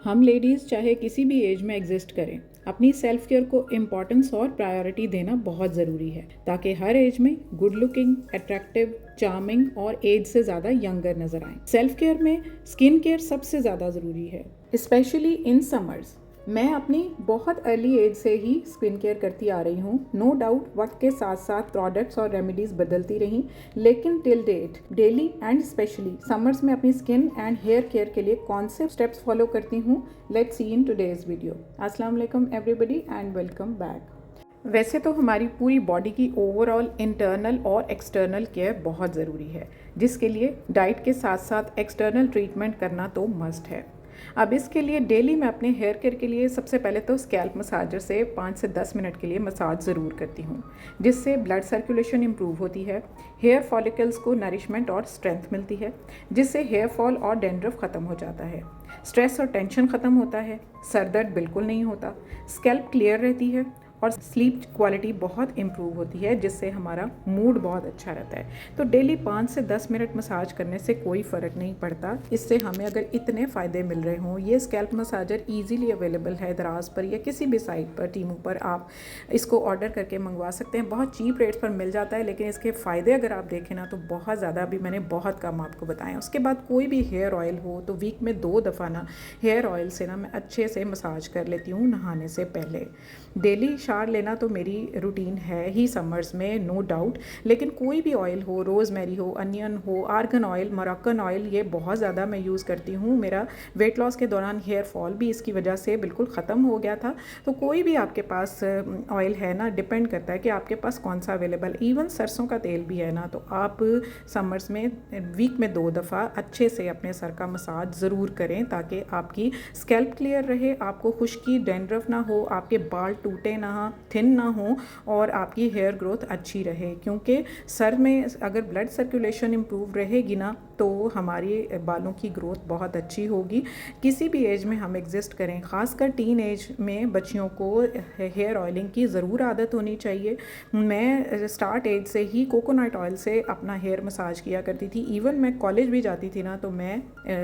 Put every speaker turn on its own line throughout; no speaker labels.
हम लेडीज़ चाहे किसी भी एज में एग्जिस्ट करें, अपनी सेल्फ केयर को इम्पॉर्टेंस और प्रायोरिटी देना बहुत ज़रूरी है ताकि हर एज में गुड लुकिंग, अट्रैक्टिव, चार्मिंग और एज से ज़्यादा यंगर नजर आएं। सेल्फ केयर में स्किन केयर सबसे ज़्यादा ज़रूरी है, स्पेशली इन समर्स। मैं अपनी बहुत अर्ली एज से ही स्किन केयर करती आ रही हूँ। नो डाउट वक्त के साथ साथ प्रोडक्ट्स और रेमेडीज़ बदलती रहीं, लेकिन till date daily and specially summers में अपनी स्किन एंड हेयर केयर के लिए कौन से स्टेप्स फॉलो करती हूँ, let's see in today's video. अस्सलाम वालेकुम एवरीबॉडी एंड वेलकम बैक। वैसे तो हमारी पूरी बॉडी की ओवरऑल इंटरनल और एक्सटर्नल केयर बहुत ज़रूरी है, जिसके लिए डाइट के साथ साथ एक्सटर्नल ट्रीटमेंट करना तो मस्ट है। अब इसके लिए डेली मैं अपने हेयर केयर के लिए सबसे पहले तो स्कैल्प मसाजर से 5 से 10 मिनट के लिए मसाज ज़रूर करती हूँ, जिससे ब्लड सर्कुलेशन इम्प्रूव होती है, हेयर फॉलिकल्स को नरिशमेंट और स्ट्रेंथ मिलती है, जिससे हेयर फॉल और डैंड्रफ ख़त्म हो जाता है, स्ट्रेस और टेंशन ख़त्म होता है, सर दर्द बिल्कुल नहीं होता, स्कैल्प क्लियर रहती है और स्लीप क्वालिटी बहुत इम्प्रूव होती है, जिससे हमारा मूड बहुत अच्छा रहता है। तो डेली 5 से 10 मिनट मसाज करने से कोई फ़र्क नहीं पड़ता। इससे हमें अगर इतने फ़ायदे मिल रहे हों, ये स्कैल्प मसाजर इजीली अवेलेबल है दराज पर या किसी भी साइट पर, टीमू पर आप इसको ऑर्डर करके मंगवा सकते हैं। बहुत चीप रेट्स पर मिल जाता है, लेकिन इसके फ़ायदे अगर आप देखें ना तो बहुत ज़्यादा, अभी मैंने बहुत कम आपको बताएं। उसके बाद कोई भी हेयर ऑयल हो तो वीक में 2 दफ़ा ना हेयर ऑयल से ना मैं अच्छे से मसाज कर लेती हूँ नहाने से पहले। डेली शावर लेना तो मेरी रूटीन है ही समर्स में, नो डाउट, लेकिन कोई भी ऑयल हो, रोज़मेरी हो, अनियन हो, आर्गन ऑयल, मोरक्कन ऑयल, ये बहुत ज़्यादा मैं यूज़ करती हूँ। मेरा वेट लॉस के दौरान हेयर फॉल भी इसकी वजह से बिल्कुल ख़त्म हो गया था। तो कोई भी आपके पास ऑयल है ना, डिपेंड करता है कि आपके पास कौन सा अवेलेबल। इवन सरसों का तेल भी है ना, तो आप समर्स में वीक में 2 दफ़ा अच्छे से अपने सर का मसाज ज़रूर करें, ताकि आपकी स्कैल्प क्लियर रहे, आपको खुश्की, डैंड्रफ ना हो, आपके बाल टूटे ना, थिन ना हो और आपकी हेयर ग्रोथ अच्छी रहे। क्योंकि सर में अगर ब्लड सर्कुलेशन इम्प्रूव रहेगी ना तो हमारी बालों की ग्रोथ बहुत अच्छी होगी। किसी भी एज में हम एग्जिस्ट करें, ख़ासकर टीन एज में बच्चियों को हेयर ऑयलिंग की ज़रूर आदत होनी चाहिए। मैं स्टार्ट एज से ही कोकोनट ऑयल से अपना हेयर मसाज किया करती थी। इवन मैं कॉलेज भी जाती थी ना तो मैं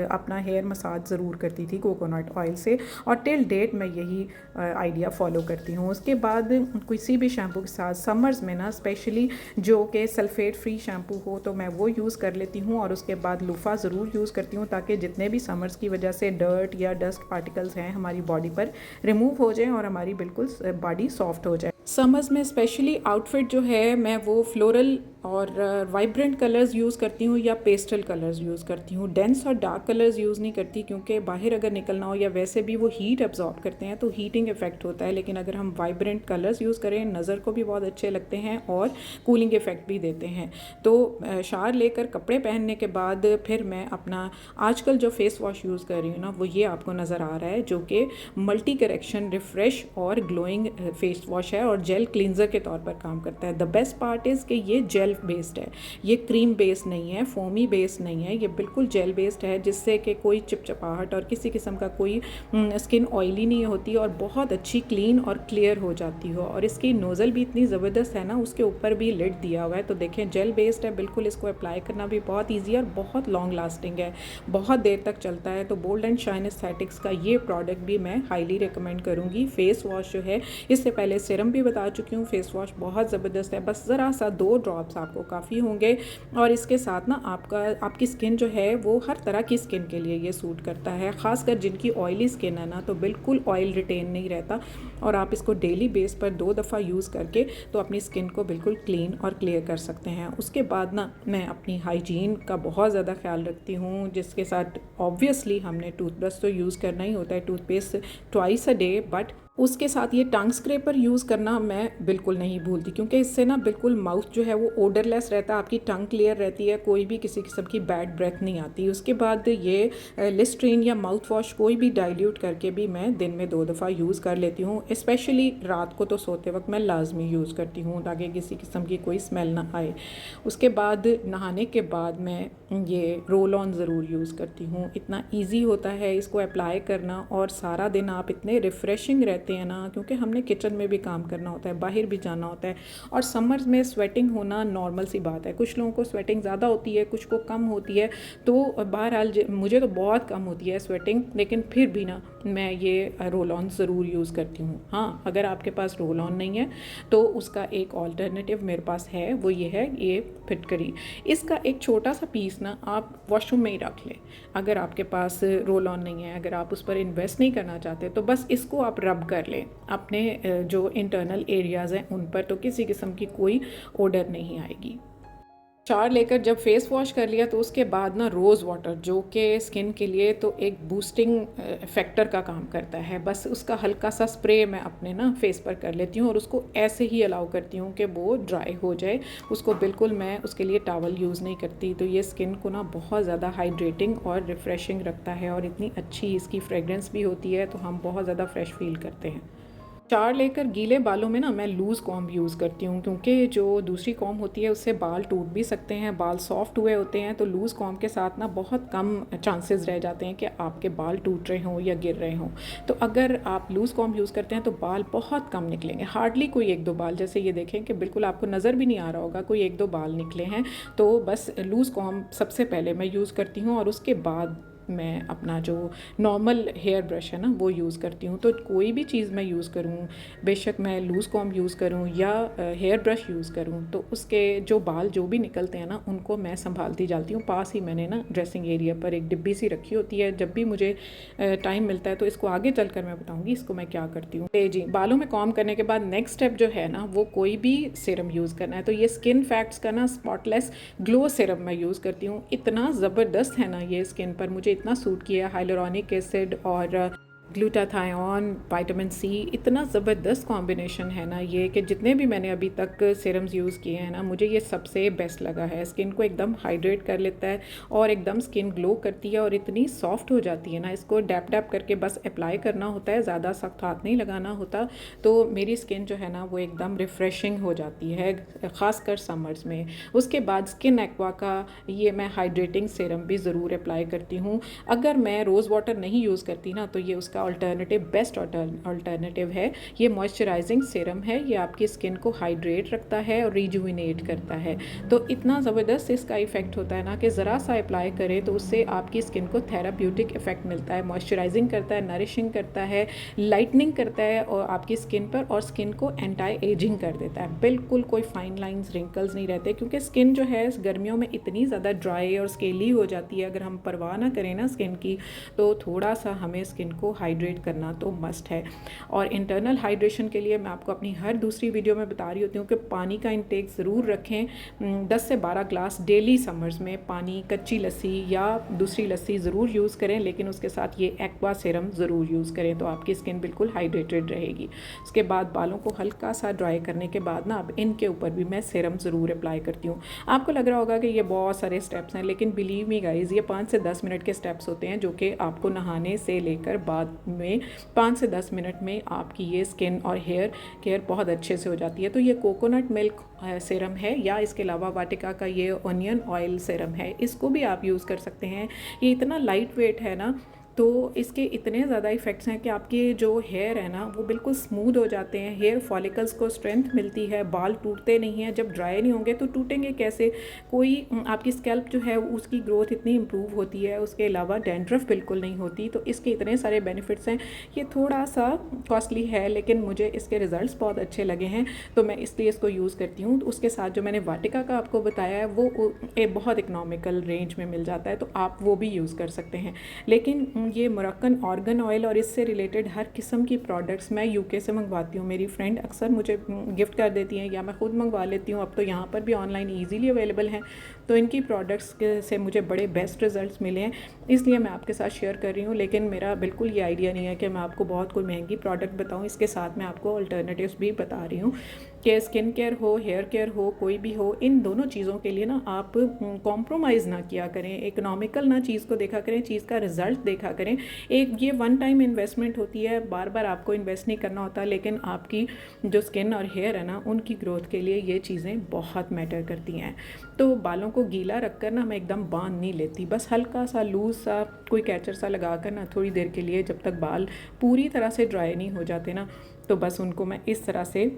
अपना हेयर मसाज ज़रूर करती थी कोकोनट ऑयल से, और टिल डेट मैं यही आइडिया फॉलो करती हूँ। उसके बाद किसी भी शैम्पू के साथ समर्स में ना स्पेशली जो कि सल्फेट फ्री शैम्पू हो तो मैं वो यूज़ कर लेती हूँ, और उसके बाद लूफ़ा ज़रूर यूज़ करती हूँ, ताकि जितने भी समर्स की वजह से डर्ट या डस्ट पार्टिकल्स हैं हमारी बॉडी पर रिमूव हो जाएं और हमारी बिल्कुल बॉडी सॉफ्ट हो जाए। समर्स में स्पेशली आउटफिट जो है मैं वो फ्लोरल और वाइब्रेंट कलर्स यूज़ करती हूँ या पेस्टल कलर्स यूज़ करती हूँ। डेंस और डार्क कलर्स यूज़ नहीं करती, क्योंकि बाहर अगर निकलना हो या वैसे भी वो हीट अब्जॉर्ब करते हैं तो हीटिंग इफेक्ट होता है। लेकिन अगर हम वाइब्रेंट कलर्स यूज़ करें, नज़र को भी बहुत अच्छे लगते हैं और कूलिंग इफेक्ट भी देते हैं। तो शावर लेकर कपड़े पहनने के बाद फिर मैं अपना आजकल जो फेस वॉश यूज़ कर रही हूँ ना, वो ये आपको नज़र आ रहा है, जो कि मल्टी करेक्शन रिफ्रेश और ग्लोइंग फेस वॉश है और जेल क्लींजर के तौर पर काम करता है। द बेस्ट पार्ट इज़ कि ये जेल बेस्ड है, ये क्रीम बेस्ड नहीं है, फोमी बेस्ड नहीं है, ये बिल्कुल जेल बेस्ड है, जिससे कि कोई चिपचिपाहट और किसी किस्म का कोई स्किन ऑयली नहीं होती और बहुत अच्छी क्लीन और क्लियर हो जाती हो। और इसकी नोज़ल भी इतनी ज़बरदस्त है ना, उसके ऊपर भी लिड दिया हुआ है, तो देखें जेल बेस्ड है बिल्कुल। इसको अप्लाई करना भी बहुत ईजी है और बहुत लॉन्ग लास्टिंग है, बहुत देर तक चलता है। तो बोल्ड एंड शाइन एस्थेटिक्स का ये प्रोडक्ट भी मैं हाईली रिकमेंड करूँगी। फेस वॉश जो है, इससे पहले सीरम भी बता चुकी हूँ, फेस वॉश बहुत ज़बरदस्त है, बस ज़रा सा 2 ड्रॉप्स आपको काफ़ी होंगे। और इसके साथ ना आपकी स्किन जो है वो हर तरह की स्किन के लिए ये सूट करता है, ख़ासकर जिनकी ऑयली स्किन है ना, तो बिल्कुल ऑयल रिटेन नहीं रहता। और आप इसको डेली बेस पर 2 दफ़ा यूज़ करके तो अपनी स्किन को बिल्कुल क्लीन और क्लियर कर सकते हैं। उसके बाद ना मैं अपनी हाइजीन का बहुत ज़्यादा ख्याल रखती हूँ, जिसके साथ ऑब्वियसली हमने टूथब्रश तो यूज़ करना ही होता है, toothpaste twice a day, but उसके साथ ये टंग स्क्रैपर यूज़ करना मैं बिल्कुल नहीं भूलती, क्योंकि इससे ना बिल्कुल माउथ जो है वो ओडरलेस रहता है, आपकी टंग क्लियर रहती है, कोई भी किसी किस्म की बैड ब्रेथ नहीं आती। उसके बाद ये लिस्ट्रीन या माउथ वॉश कोई भी डाइल्यूट करके भी मैं दिन में 2 दफ़ा यूज़ कर लेती हूँ। स्पेशली रात को तो सोते वक्त मैं लाजमी यूज़ करती हूँ, ताकि किसी किस्म की कोई स्मेल ना आए। उसके बाद नहाने के बाद मैं ये रोल ऑन ज़रूर यूज़ करती हूँ। इतना ईजी होता है इसको अप्लाई करना और सारा दिन आप इतने रिफ़्रेशिंग रहते रहते हैं ना, क्योंकि हमने किचन में भी काम करना होता है, बाहर भी जाना होता है, और समर्स में स्वेटिंग होना नॉर्मल सी बात है। कुछ लोगों को स्वेटिंग ज़्यादा होती है, कुछ को कम होती है। तो बहरहाल मुझे तो बहुत कम होती है स्वेटिंग, लेकिन फिर भी ना मैं ये रोल ऑन ज़रूर यूज़ करती हूँ। हाँ, अगर आपके पास रोल ऑन नहीं है तो उसका एक ऑल्टरनेटिव मेरे पास है, वो ये है ये फिटकरी। इसका एक छोटा सा पीस ना आप वॉशरूम में ही रख लें। अगर आपके पास रोल ऑन नहीं है, अगर आप उस पर इन्वेस्ट नहीं करना चाहते, तो बस इसको आप रब कर लें अपने जो इंटरनल एरियाज़ हैं उन पर, तो किसी किस्म की कोई ओडर नहीं आएगी। शावर लेकर जब फेस वॉश कर लिया तो उसके बाद ना रोज़ वाटर, जो कि स्किन के लिए तो एक बूस्टिंग फैक्टर का काम करता है, बस उसका हल्का सा स्प्रे मैं अपने ना फेस पर कर लेती हूँ और उसको ऐसे ही अलाउ करती हूँ कि वो ड्राई हो जाए। उसको बिल्कुल मैं उसके लिए टॉवल यूज़ नहीं करती। तो ये स्किन को ना बहुत ज़्यादा हाइड्रेटिंग और रिफ़्रेशिंग रखता है, और इतनी अच्छी इसकी फ्रेगरेंस भी होती है, तो हम बहुत ज़्यादा फ्रेश फील करते हैं। शावर लेकर गीले बालों में ना मैं लूज़ कॉम्ब यूज़ करती हूँ, क्योंकि जो दूसरी कॉम्ब होती है उससे बाल टूट भी सकते हैं, बाल सॉफ्ट हुए होते हैं। तो लूज़ कॉम्ब के साथ ना बहुत कम चांसेस रह जाते हैं कि आपके बाल टूट रहे हों या गिर रहे हों। तो अगर आप लूज़ कॉम्ब यूज़ करते हैं तो बाल बहुत कम निकलेंगे, हार्डली कोई एक दो बाल, जैसे ये देखें कि बिल्कुल आपको नज़र भी नहीं आ रहा होगा, कोई एक दो बाल निकले हैं। तो बस लूज़ कॉम्ब सबसे पहले मैं यूज़ करती हूँ, और उसके बाद मैं अपना जो नॉर्मल हेयर ब्रश है ना वो यूज़ करती हूँ। तो कोई भी चीज़ मैं यूज़ करूँ, बेशक मैं लूज़ कॉम्ब यूज़ करूँ या हेयर ब्रश यूज़ करूँ, तो उसके जो बाल जो भी निकलते हैं ना उनको मैं संभालती जाती हूँ। पास ही मैंने ना ड्रेसिंग एरिया पर एक डिब्बी सी रखी होती है, जब भी मुझे टाइम मिलता है, तो इसको आगे चलकर मैं बताऊँगी इसको मैं क्या करती हूँ। जी, बालों में कॉम्ब करने के बाद नेक्स्ट स्टेप जो है ना वो कोई भी सीरम यूज़ करना है। तो ये स्किन फैक्ट्स का ना स्पॉटलेस ग्लो सीरम मैं यूज़ करती हूँ। इतना ज़बरदस्त है ना ये स्किन पर, मुझे इतना सूट किया। हाइलुरोनिक एसिड और ग्लूटाथायोन, विटामिन सी, इतना ज़बरदस्त कॉम्बिनेशन है ना ये, कि जितने भी मैंने अभी तक सीरम्स यूज़ किए हैं ना, मुझे ये सबसे बेस्ट लगा है। स्किन को एकदम हाइड्रेट कर लेता है और एकदम स्किन ग्लो करती है, और इतनी सॉफ्ट हो जाती है ना। इसको डैप डैप करके बस अप्लाई करना होता है, ज़्यादा सख्त हाथ नहीं लगाना होता। तो मेरी स्किन जो है ना वो एकदम रिफ़्रेशिंग हो जाती है, ख़ासकर समर्स में। उसके बाद स्किन एक्वा का ये मैं हाइड्रेटिंग सीरम भी ज़रूर अप्लाई करती हूँ। अगर मैं रोज़ वाटर नहीं यूज़ करती ना, तो ये उसका अल्टरनेटिव, बेस्ट अल्टरनेटिव है। ये मॉइस्चराइजिंग सीरम है, ये आपकी स्किन को हाइड्रेट रखता है और रिजुविनेट करता है। तो इतना ज़बरदस्त इसका इफ़ेक्ट होता है ना कि ज़रा सा अप्लाई करें तो उससे आपकी स्किन को थेराप्यूटिक इफ़ेक्ट मिलता है। मॉइस्चराइजिंग करता है, नरिशिंग करता है, लाइटनिंग करता है और आपकी स्किन पर, और स्किन को एंटी एजिंग कर देता है। बिल्कुल कोई फाइन लाइंस, रिंकल्स नहीं रहते, क्योंकि स्किन जो है गर्मियों में इतनी ज़्यादा ड्राई और स्केली हो जाती है। अगर हम परवाह ना करें ना स्किन की, तो थोड़ा सा हमें स्किन को हाइड्रेट करना तो मस्ट है। और इंटरनल हाइड्रेशन के लिए मैं आपको अपनी हर दूसरी वीडियो में बता रही होती हूँ कि पानी का इंटेक ज़रूर रखें। 10 से 12 ग्लास डेली समर्स में पानी, कच्ची लस्सी या दूसरी लस्सी ज़रूर यूज़ करें, लेकिन उसके साथ ये एक्वा सीरम ज़रूर यूज़ करें, तो आपकी स्किन बिल्कुल हाइड्रेटेड रहेगी। उसके बाद बालों को हल्का सा ड्राई करने के बाद ना अब इनके ऊपर भी मैं सीरम ज़रूर अप्लाई करती हूँ। आपको लग रहा होगा कि ये बहुत सारे स्टेप्स हैं, लेकिन बिलीव मी गाइज़, ये 5 से 10 मिनट के स्टेप्स होते हैं, जो कि आपको नहाने से लेकर बाद में 5 से 10 मिनट में आपकी ये स्किन और हेयर केयर बहुत अच्छे से हो जाती है। तो ये कोकोनट मिल्क सीरम है, या इसके अलावा वाटिका का ये ऑनियन ऑयल सीरम है, इसको भी आप यूज़ कर सकते हैं। ये इतना लाइट वेट है ना, तो इसके इतने ज़्यादा इफ़ेक्ट्स हैं कि आपके जो हेयर है ना वो बिल्कुल स्मूथ हो जाते हैं, हेयर फॉलिकल्स को स्ट्रेंथ मिलती है, बाल टूटते नहीं हैं। जब ड्राई नहीं होंगे तो टूटेंगे कैसे? कोई आपकी स्कैल्प जो है उसकी ग्रोथ इतनी इम्प्रूव होती है, उसके अलावा डैंड्रफ बिल्कुल नहीं होती। तो इसके इतने सारे बेनिफिट्स हैं। ये थोड़ा सा कॉस्टली है, लेकिन मुझे इसके रिज़ल्ट्स बहुत अच्छे लगे हैं, तो मैं इसलिए इसको यूज़ करती हूँ। तो उसके साथ जो मैंने वाटिका का आपको बताया है वो बहुत इकनॉमिकल रेंज में मिल जाता है, तो आप वो भी यूज़ कर सकते हैं। लेकिन ये मोरक्कन ऑर्गन ऑयल और इससे रिलेटेड हर किस्म की प्रोडक्ट्स मैं यूके से मंगवाती हूँ। मेरी फ्रेंड अक्सर मुझे गिफ्ट कर देती हैं, या मैं ख़ुद मंगवा लेती हूँ। अब तो यहाँ पर भी ऑनलाइन ईजीली अवेलेबल हैं, तो इनकी प्रोडक्ट्स से मुझे बड़े बेस्ट रिजल्ट्स मिले हैं, इसलिए मैं आपके साथ शेयर कर रही हूँ। लेकिन मेरा बिल्कुल ये आइडिया नहीं है कि मैं आपको बहुत कोई महंगी प्रोडक्ट बताऊँ, इसके साथ मैं आपको अल्टरनेटिव्स भी बता रही हूँ। कि स्किन केयर हो, हेयर केयर हो, कोई भी हो, इन दोनों चीज़ों के लिए ना आप कॉम्प्रोमाइज़ ना किया करें, इकोनॉमिकल ना चीज़ को देखा करें, चीज़ का रिज़ल्ट देखा करें। एक ये वन टाइम इन्वेस्टमेंट होती है, बार बार आपको इन्वेस्ट नहीं करना होता, लेकिन आपकी जो स्किन और हेयर है ना, उनकी ग्रोथ के लिए ये चीज़ें बहुत मैटर करती हैं। तो बालों को गीला रख कर ना मैं एकदम बांध नहीं लेती, बस हल्का सा लूज़ सा कोई कैचर सा लगा कर ना थोड़ी देर के लिए, जब तक बाल पूरी तरह से ड्राई नहीं हो जाते ना, तो बस उनको मैं इस तरह से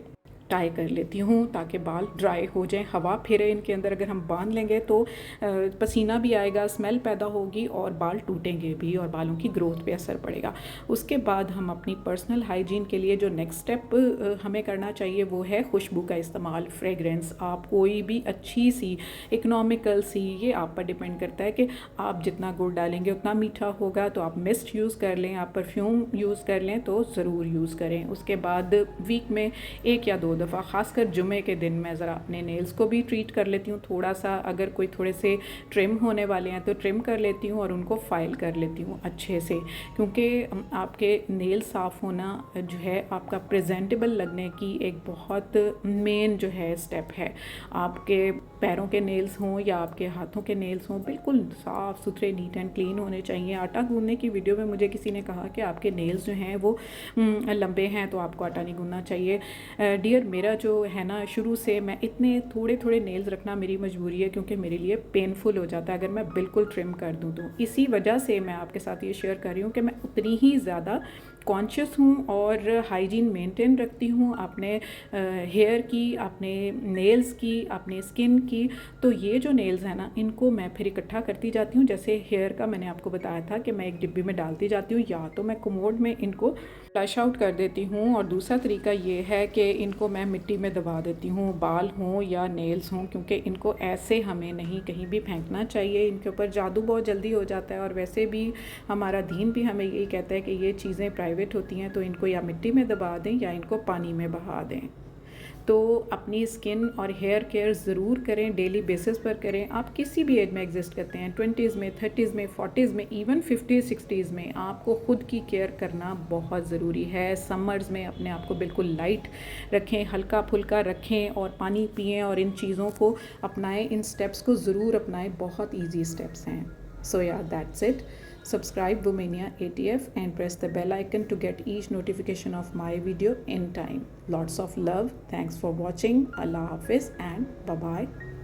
टाई कर लेती हूँ ताकि बाल ड्राई हो जाएं, हवा फिरे इनके अंदर। अगर हम बांध लेंगे तो पसीना भी आएगा, स्मेल पैदा होगी और बाल टूटेंगे भी और बालों की ग्रोथ पे असर पड़ेगा। उसके बाद हम अपनी पर्सनल हाइजीन के लिए जो नेक्स्ट स्टेप हमें करना चाहिए वो है खुशबू का इस्तेमाल, फ्रेगरेंस। आप कोई भी अच्छी सी इकोनॉमिकल सी, ये आप पर डिपेंड करता है कि आप जितना गुड़ डालेंगे उतना मीठा होगा, तो आप मिस्ट यूज़ कर लें, आप परफ्यूम यूज़ कर लें तो ज़रूर यूज़ करें। उसके बाद वीक में 1 या 2 दफ़ा, ख़ासकर जुमे के दिन मैं ज़रा अपने नेल्स को भी ट्रीट कर लेती हूँ थोड़ा सा। अगर कोई थोड़े से ट्रिम होने वाले हैं तो ट्रिम कर लेती हूँ और उनको फाइल कर लेती हूँ अच्छे से, क्योंकि आपके नेल साफ़ होना जो है आपका प्रेजेंटेबल लगने की एक बहुत मेन जो है स्टेप है। आपके पैरों के नेल्स हों या आपके हाथों के नेल्स हों, बिल्कुल साफ़ सुथरे, नीट एंड क्लीन होने चाहिए। आटा गूंदने की वीडियो में मुझे किसी ने कहा कि आपके नेल्स जो हैं वो लंबे हैं तो आपको आटा नहीं गूंदना चाहिए। डियर, मेरा जो है ना, शुरू से मैं इतने थोड़े थोड़े नेल्स रखना मेरी मजबूरी है, क्योंकि मेरे लिए पेनफुल हो जाता है अगर मैं बिल्कुल ट्रिम कर दूँ तो। इसी वजह से मैं आपके साथ ये शेयर कर रही हूँ कि मैं उतनी ही ज़्यादा कॉन्शियस हूँ और हाइजीन मेंटेन रखती हूँ अपने हेयर की, अपने नेल्स की, अपने स्किन की। तो ये जो नेल्स हैं ना, इनको मैं फिर इकट्ठा करती जाती हूँ। जैसे हेयर का मैंने आपको बताया था कि मैं एक डिब्बी में डालती जाती हूँ, या तो मैं कमोड में इनको फ्लश आउट कर देती हूँ, और दूसरा तरीका ये है कि इनको मैं मिट्टी में दबा देती हूँ, बाल हों या नेल्स हों, क्योंकि इनको ऐसे हमें नहीं कहीं भी फेंकना चाहिए। इनके ऊपर जादू बहुत जल्दी हो जाता है, और वैसे भी हमारा दीन भी हमें यही कहता है कि ये चीज़ें प्राइवेट होती हैं, तो इनको या मिट्टी में दबा दें या इनको पानी में बहा दें। तो अपनी स्किन और हेयर केयर ज़रूर करें, डेली बेसिस पर करें। आप किसी भी एज में एग्जिस्ट करते हैं, 20s में, 30s में, 40s में, इवन 50s 60s में, आपको ख़ुद की केयर करना बहुत ज़रूरी है। समर्स में अपने आप को बिल्कुल लाइट रखें, हल्का फुल्का रखें और पानी पिएं और इन चीज़ों को अपनाएं, इन स्टेप्स को ज़रूर अपनाएं, बहुत ईजी स्टेप्स हैं। So yeah, that's it. Subscribe Womania ATF and press the bell icon to get each notification of my video in time. Lots of love. Thanks for watching. Allah Hafiz and bye bye.